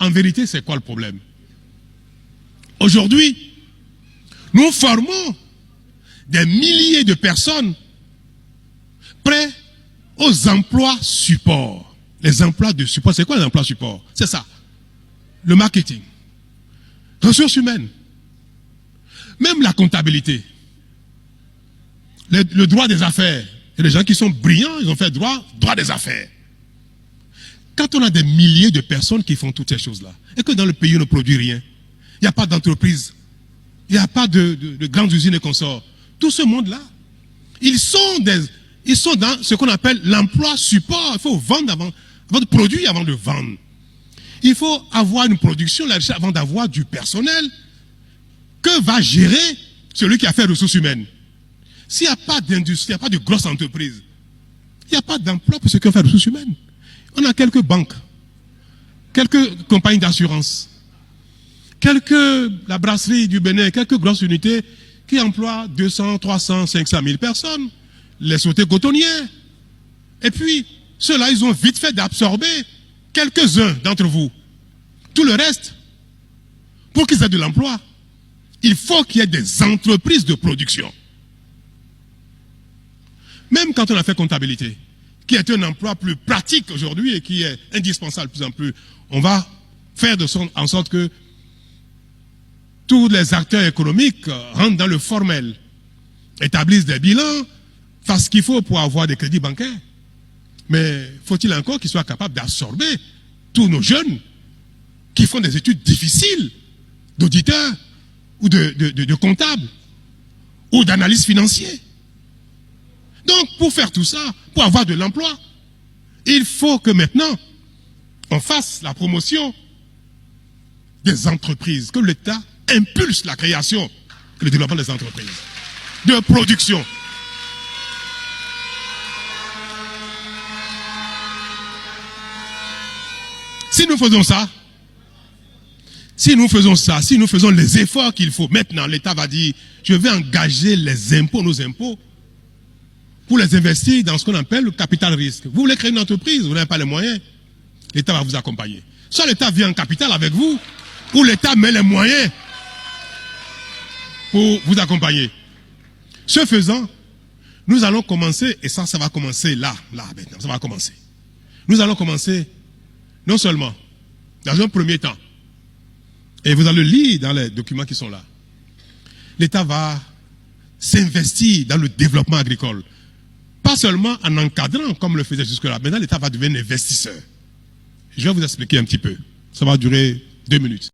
En vérité, c'est quoi le problème? Aujourd'hui, nous formons des milliers de personnes prêts aux emplois support. Les emplois de support, c'est quoi les emplois support? C'est ça. Le marketing, ressources humaines, même la comptabilité, le droit des affaires. Il y a des gens qui sont brillants, ils ont fait droit des affaires. Quand on a des milliers de personnes qui font toutes ces choses-là, et que dans le pays on ne produit rien, il n'y a pas d'entreprise, il n'y a pas de grandes usines et consorts, tout ce monde-là, ils sont dans ce qu'on appelle l'emploi support. Il faut vendre avant de produire avant de vendre. Il faut avoir une production avant d'avoir du personnel. Que va gérer celui qui a fait ressources humaines? S'il n'y a pas d'industrie, il n'y a pas de grosse entreprise, il n'y a pas d'emploi pour ceux qui ont fait ressources humaines. On a quelques banques, quelques compagnies d'assurance, la brasserie du Bénin, quelques grosses unités qui emploient 200, 300, 500 000 personnes, les sociétés cotonnières. Et puis, ceux-là, ils ont vite fait d'absorber quelques-uns d'entre vous. Tout le reste, pour qu'ils aient de l'emploi, il faut qu'il y ait des entreprises de production. Même quand on a fait comptabilité, qui est un emploi plus pratique aujourd'hui et qui est indispensable de plus en plus, on va faire en sorte que tous les acteurs économiques rentrent dans le formel, établissent des bilans, fassent ce qu'il faut pour avoir des crédits bancaires. Mais faut-il encore qu'ils soient capables d'absorber tous nos jeunes qui font des études difficiles d'auditeurs ou de comptables ou d'analystes financiers. Donc, pour faire tout ça, pour avoir de l'emploi, il faut que maintenant, on fasse la promotion des entreprises, que l'État impulse la création et le développement des entreprises de production. Si nous faisons ça, si nous faisons les efforts qu'il faut, maintenant l'État va dire, je vais engager les impôts, nos impôts, pour les investir dans ce qu'on appelle le capital risque. Vous voulez créer une entreprise, vous n'avez pas les moyens, l'État va vous accompagner. Soit l'État vient en capital avec vous, ou l'État met les moyens pour vous accompagner. Ce faisant, nous allons commencer, et ça va commencer là maintenant, ça va commencer. Nous allons commencer, non seulement, dans un premier temps, et vous allez lire dans les documents qui sont là, l'État va s'investir dans le développement agricole. Pas seulement en encadrant comme le faisait jusque-là. Maintenant, l'État va devenir investisseur. Je vais vous expliquer un petit peu. Ça va durer 2 minutes.